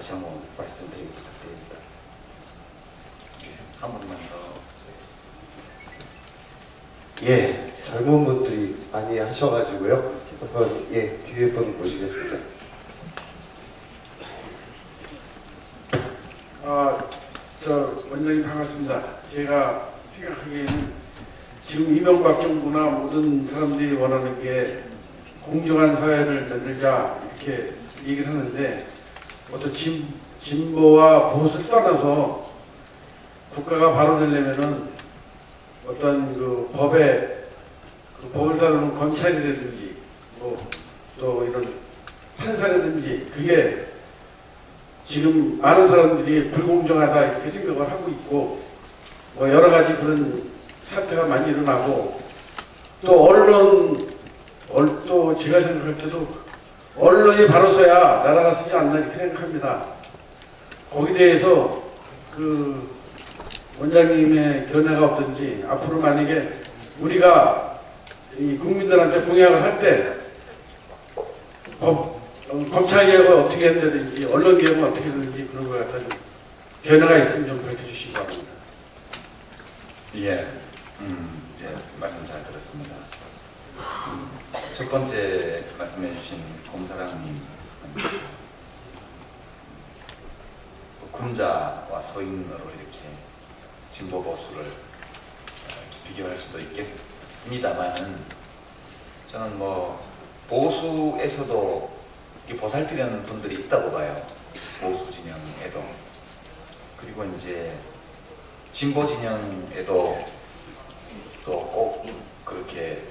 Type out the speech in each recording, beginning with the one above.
다시 한번 말씀드리고 부탁드립니다. 한 분만 더. 예, 젊은 분들이 많이 하셔가지고요. 한번 뒤에 분 모시겠습니다. 원장님 반갑습니다. 제가 생각하기에는 지금 이명박 정부나 모든 사람들이 원하는 게 공정한 사회를 만들자 이렇게 얘기를 하는데 어떤 진보와 보수를 떠나서 국가가 바로 되려면은 어떤 그 법을 다루는 검찰이라든지 또 이런 판사라든지 그게 지금 많은 사람들이 불공정하다 이렇게 생각을 하고 있고 여러 가지 그런 사태가 많이 일어나고 또 또 제가 생각할 때도 언론이 바로 서야 나라가 쓰지 않나 이렇게 생각합니다. 거기에 대해서 그 원장님의 견해가 어떤지 앞으로 만약에 우리가 이 국민들한테 공약을 할 때 검찰 개혁을 어떻게 한다든지 언론 개혁은 어떻게 하든지 그런 걸 갖다 좀 견해가 있으면 좀 밝혀주시기 바랍니다. 예, 말씀 잘 들었습니다. 첫 번째 말씀해주신 검사장님 군자와 서인으로 이렇게 진보 보수를 비교할 수도 있겠습니다만은 저는 보수에서도 보살피려는 분들이 있다고 봐요. 보수 진영에도. 그리고 이제 진보 진영에도 또 꼭 그렇게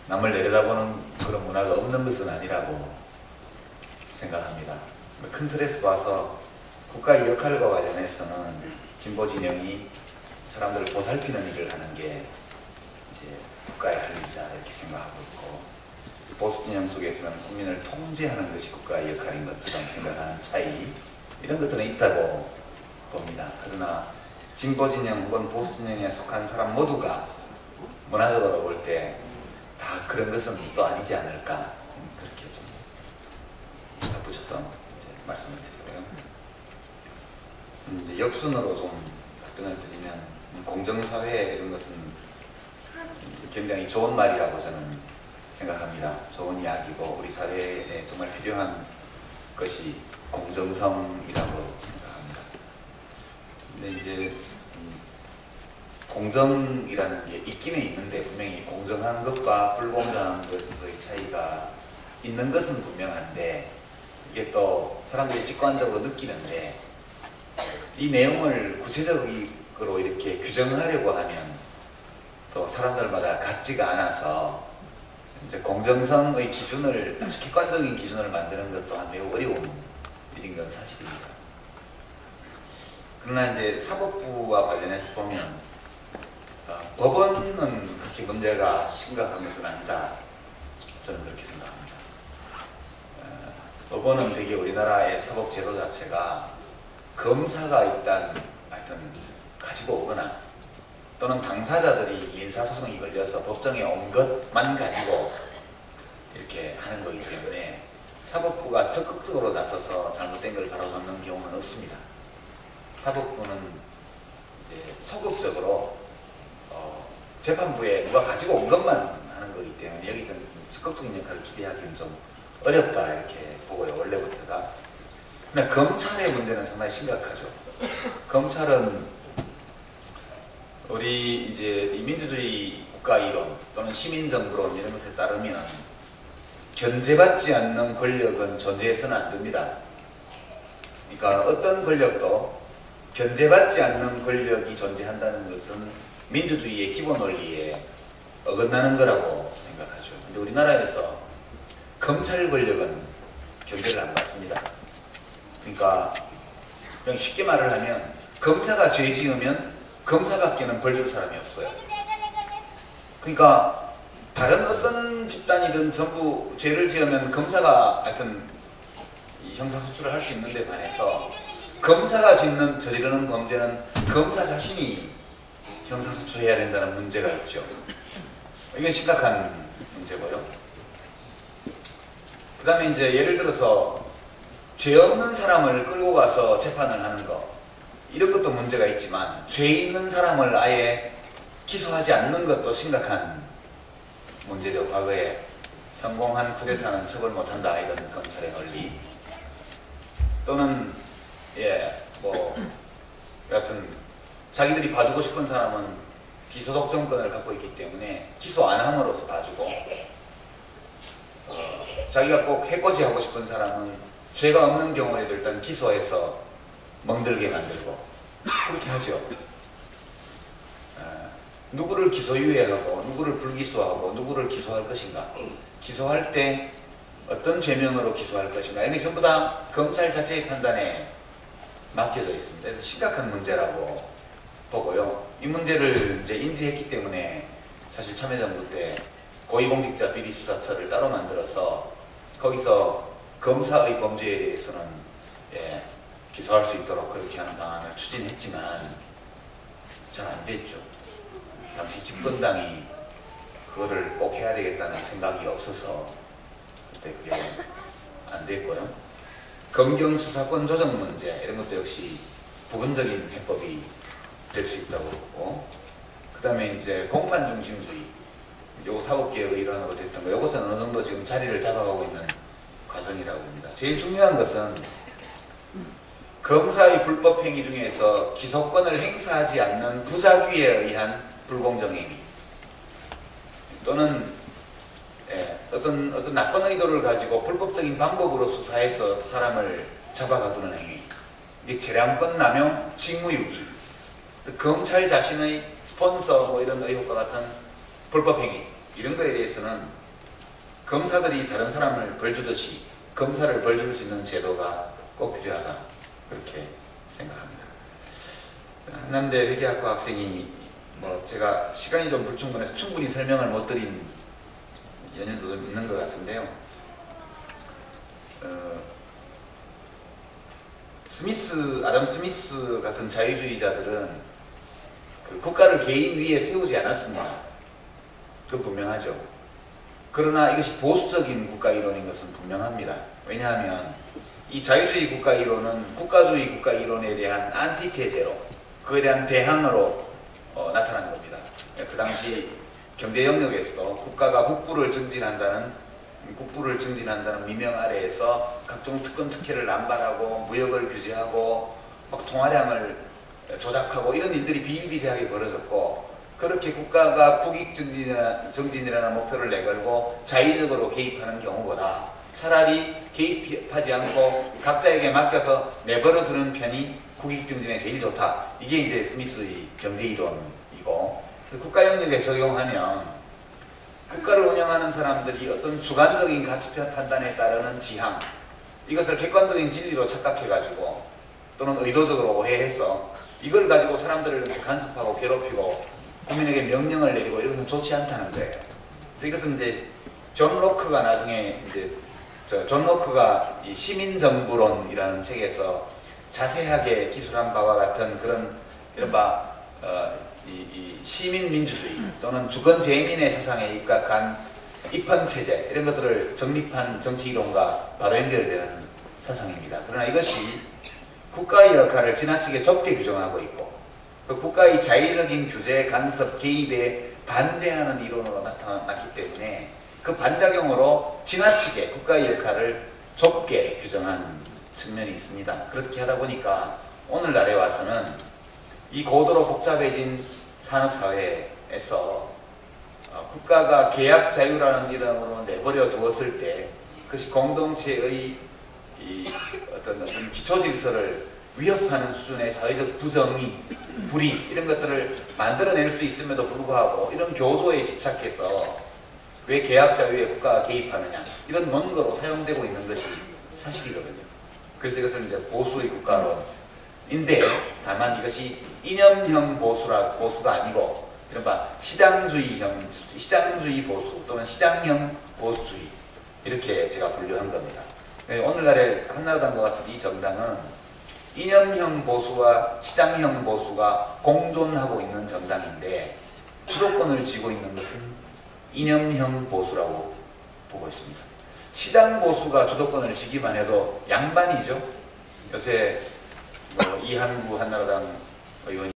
남을 내려다보는 그런 문화가 없는 것은 아니라고 생각합니다. 큰 틀에서 봐서 국가의 역할과 관련해서는 진보 진영이 사람들을 보살피는 일을 하는 게 이제 국가의 할 일이다 이렇게 생각하고 있고, 보수 진영 속에서는 국민을 통제하는 것이 국가의 역할인 것처럼 생각하는 차이, 이런 것들은 있다고 봅니다. 그러나 진보 진영 혹은 보수 진영에 속한 사람 모두가 문화적으로 볼 때 다 그런 것은 또 아니지 않을까, 그렇게 좀 덧붙여서 말씀을 드리고요. 이제 역순으로 좀 답변을 드리면, 공정사회 이런 것은 굉장히 좋은 말이라고 저는 생각합니다. 좋은 이야기고 우리 사회에 정말 필요한 것이 공정성이라고 생각합니다. 근데 이제 공정이라는 게 있기는 있는데, 분명히 공정한 것과 불공정한 것의 차이가 있는 것은 분명한데, 이게 또 사람들이 직관적으로 느끼는데, 이 내용을 구체적으로 이렇게 규정하려고 하면 또 사람들마다 같지가 않아서 이제 공정성의 기준을, 아주 객관적인 기준을 만드는 것 또한 매우 어려운 일인 건 사실입니다. 그러나 이제 사법부와 관련해서 보면 법원은 그렇게 문제가 심각한 것은 아니다, 저는 그렇게 생각합니다. 법원은 되게 우리나라의 사법제도 자체가 검사가 일단 하여튼 가지고 오거나 또는 당사자들이 민사소송이 걸려서 법정에 온 것만 가지고 이렇게 하는 거기 때문에 사법부가 적극적으로 나서서 잘못된 걸 바로잡는 경우는 없습니다. 사법부는 이제 소극적으로 재판부에 누가 가지고 온 것만 하는 거기 때문에 여기든 적극적인 역할을 기대하기는 좀 어렵다 이렇게 보고요, 원래부터가. 근데 검찰의 문제는 상당히 심각하죠. 검찰은 우리 이제 민주주의 국가 이론 또는 시민정부론 이런 것에 따르면 견제받지 않는 권력은 존재해서는 안 됩니다. 그러니까 어떤 권력도 견제받지 않는 권력이 존재한다는 것은 민주주의의 기본 원리에 어긋나는 거라고 생각하죠. 근데 우리나라에서 검찰 권력은 견제를 안 받습니다. 그러니까 그냥 쉽게 말을 하면 검사가 죄 지으면 검사밖에는 벌 줄 사람이 없어요. 그러니까 다른 어떤 집단이든 전부 죄를 지으면 검사가 하여튼 형사소출을 할 수 있는데 반해서 검사가 저지르는 범죄는 검사 자신이 형사소출해야 된다는 문제가 있죠. 이건 심각한 문제고요. 그 다음에 이제 예를 들어서 죄 없는 사람을 끌고 가서 재판을 하는 거 이런 것도 문제가 있지만 죄 있는 사람을 아예 기소하지 않는 것도 심각한 문제죠. 과거에 성공한 쿠데타는 처벌 못한다 이런 검찰의 논리 또는 여하튼 자기들이 봐주고 싶은 사람은 기소독점권을 갖고 있기 때문에 기소 안 함으로써 봐주고 자기가 꼭 해코지 하고 싶은 사람은 죄가 없는 경우에도 일단 기소해서 멍들게 만들고 그렇게 하죠. 누구를 기소유예하고 누구를 불기소하고 누구를 기소할 것인가 기소할 때 어떤 죄명으로 기소할 것인가 이게 전부 다 검찰 자체의 판단에 맡겨져 있습니다. 그래서 심각한 문제라고 보고요. 이 문제를 이제 인지했기 때문에 사실 참여정부 때 고위공직자 비리수사처를 따로 만들어서 거기서 검사의 범죄에 대해서는 기소할 수 있도록 그렇게 하는 방안을 추진했지만 잘 안 됐죠. 당시 집권당이 그거를 꼭 해야 되겠다는 생각이 없어서 그때 그게 안 됐고요. 검경 수사권 조정 문제 이런 것도 역시 부분적인 해법이 될 수 있다고 보고 그 다음에 이제 공판 중심주의 요 사법개혁의 일환으로 됐던 거 이것은 어느 정도 지금 자리를 잡아가고 있는 과정이라고 봅니다. 제일 중요한 것은 검사의 불법행위 중에서 기소권을 행사하지 않는 부작위에 의한 불공정행위 또는 어떤 나쁜 의도를 가지고 불법적인 방법으로 수사해서 사람을 잡아가두는 행위 이게 재량권 남용, 직무유기 검찰 자신의 스폰서 뭐 이런 의혹과 같은 불법행위 이런 거에 대해서는 검사들이 다른 사람을 벌주듯이 검사를 벌줄 수 있는 제도가 꼭 필요하다 그렇게 생각합니다. 한남대 회계학과 학생이 제가 시간이 좀 불충분해서 충분히 설명을 못 드린 연연도 좀 있는 것 같은데요. 아담 스미스 같은 자유주의자들은 그 국가를 개인 위에 세우지 않았습니다. 그건 분명하죠. 그러나 이것이 보수적인 국가 이론인 것은 분명합니다. 왜냐하면 이 자유주의 국가 이론은 국가주의 국가 이론에 대한 안티테제로 그에 대한 대항으로 나타난 겁니다. 그 당시 경제 영역에서도 국가가 국부를 증진한다는 미명 아래에서 각종 특권 특혜를 남발하고 무역을 규제하고 막 통화량을 조작하고 이런 일들이 비일비재하게 벌어졌고 그렇게 국가가 국익 정진이라는 목표를 내걸고 자의적으로 개입하는 경우보다 차라리 개입하지 않고 각자에게 맡겨서 내버려 두는 편이 국익 정진에 제일 좋다. 이게 이제 스미스의 경제 이론이고 국가 영역에 적용하면 국가를 운영하는 사람들이 어떤 주관적인 가치 판단에 따르는 지향 이것을 객관적인 진리로 착각해가지고 또는 의도적으로 오해해서 이걸 가지고 사람들을 간섭하고 괴롭히고 국민에게 명령을 내리고 이것은 좋지 않다는 거예요. 그래서 이것은 이제 존 로크가 나중에 존 로크가 이 시민정부론이라는 책에서 자세하게 기술한 바와 같은 그런 이른바 이 시민민주주의 또는 주권재민의 사상에 입각한 입헌체제 이런 것들을 정립한 정치이론과 바로 연결되는 사상입니다. 그러나 이것이 국가의 역할을 지나치게 좁게 규정하고 있고 그 국가의 자의적인 규제, 간섭, 개입에 반대하는 이론으로 나타났기 때문에 그 반작용으로 지나치게 국가의 역할을 좁게 규정한 측면이 있습니다. 그렇게 하다 보니까 오늘날에 와서는 이 고도로 복잡해진 산업사회에서 국가가 계약 자유라는 이름으로 내버려 두었을 때 그것이 공동체의 어떤 기초 질서를 위협하는 수준의 사회적 부정의, 불의 이런 것들을 만들어낼 수 있음에도 불구하고 이런 교조에 집착해서 왜 계약 자유에 국가가 개입하느냐 이런 논거로 사용되고 있는 것이 사실이거든요. 그래서 이것은 이제 보수의 국가론인데 다만 이것이 이념형 보수가 아니고 이른바 시장주의 보수 또는 시장형 보수주의 이렇게 제가 분류한 겁니다. 오늘날의 한나라당과 같은 이 정당은 이념형 보수와 시장형 보수가 공존하고 있는 정당인데 주도권을 쥐고 있는 것은 이념형 보수라고 보고 있습니다. 시장 보수가 주도권을 쥐기만 해도 양반이죠. 요새 뭐 이한구 한나라당 의원